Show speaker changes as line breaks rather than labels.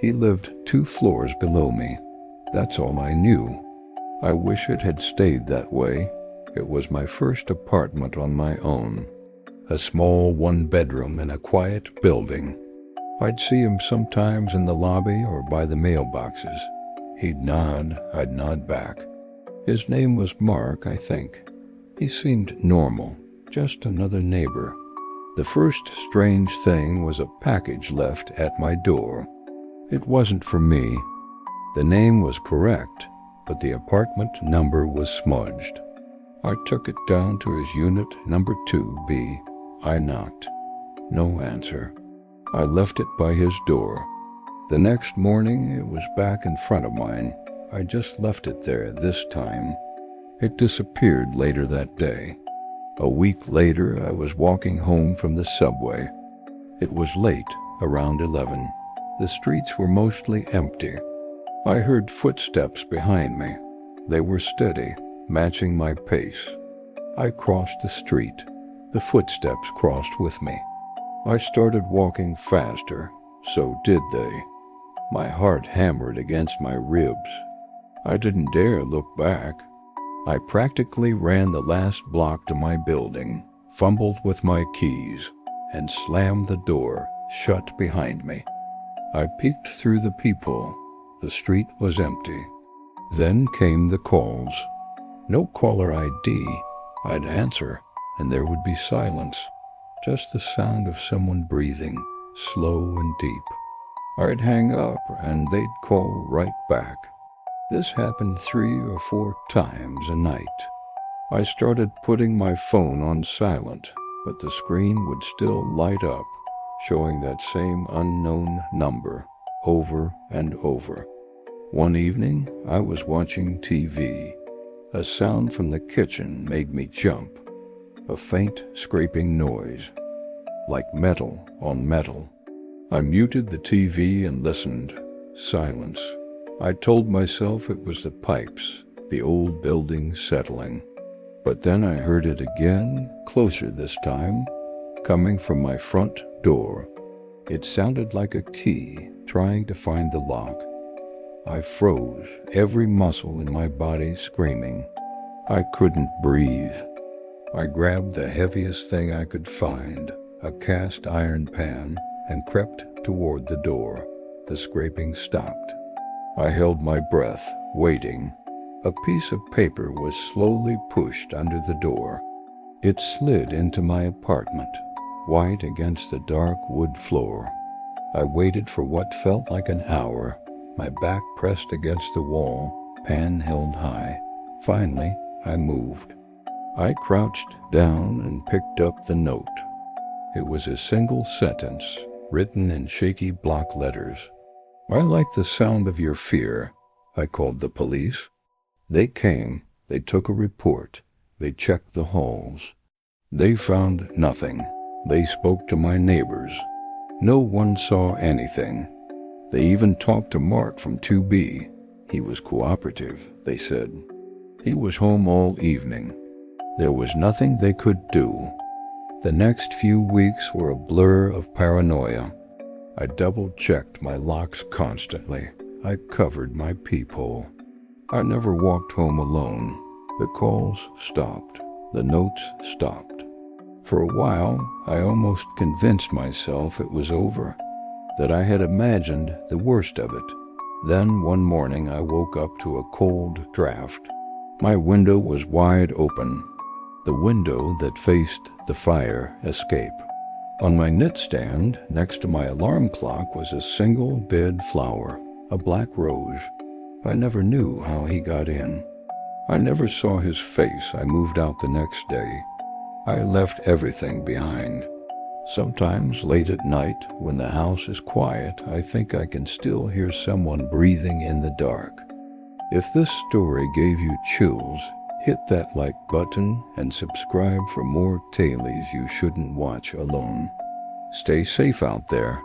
He lived 2 floors below me. That's all I knew. I wish it had stayed that way. It was my first apartment on my own. A small 1-bedroom in a quiet building. I'd see him sometimes in the lobby or by the mailboxes. He'd nod, I'd nod back. His name was Mark, I think. He seemed normal, just another neighbor. The first strange thing was a package left at my door. It wasn't for me. The name was correct, but the apartment number was smudged. I took it down to his unit number 2B. I knocked. No answer. I left it by his door. The next morning, it was back in front of mine. I just left it there this time. It disappeared later that day. A week later, I was walking home from the subway. It was late, around 11. The streets were mostly empty. I heard footsteps behind me. They were steady, matching my pace. I crossed the street. The footsteps crossed with me. I started walking faster. So did they. My heart hammered against my ribs. I didn't dare look back. I practically ran the last block to my building, fumbled with my keys, and slammed the door shut behind me. I peeked through the peephole. The street was empty. Then came the calls. No caller ID. I'd answer, and there would be silence. Just the sound of someone breathing, slow and deep. I'd hang up, and they'd call right back. This happened 3 or 4 times a night. I started putting my phone on silent, but the screen would still light up, showing that same unknown number over and over. One evening, I was watching TV. A sound from the kitchen made me jump. A faint scraping noise, like metal on metal. I muted the TV and listened. Silence. I told myself it was the pipes, the old building settling. But then I heard it again, closer this time, coming from my front door. It sounded like a key trying to find the lock. I froze, every muscle in my body screaming. I couldn't breathe. I grabbed the heaviest thing I could find, a cast iron pan, and crept toward the door. The scraping stopped. I held my breath, waiting. A piece of paper was slowly pushed under the door. It slid into my apartment, white against the dark wood floor. I waited for what felt like an hour, my back pressed against the wall, pan held high. Finally, I moved. I crouched down and picked up the note. It was a single sentence, written in shaky block letters. I like the sound of your fear. I called the police. They came. They took a report. They checked the halls. They found nothing. They spoke to my neighbors. No one saw anything. They even talked to Mark from 2B. He was cooperative, they said. He was home all evening. There was nothing they could do. The next few weeks were a blur of paranoia. I double-checked my locks constantly. I covered my peephole. I never walked home alone. The calls stopped. The notes stopped. For a while, I almost convinced myself it was over, that I had imagined the worst of it. Then one morning I woke up to a cold draft. My window was wide open, the window that faced the fire escape. On my knitstand, next to my alarm clock, was a single bed flower, a black rose. I never knew how he got in. I never saw his face. I moved out the next day. I left everything behind. Sometimes late at night, when the house is quiet, I think I can still hear someone breathing in the dark. If this story gave you chills, hit that like button and subscribe for more tailies you shouldn't watch alone. Stay safe out there.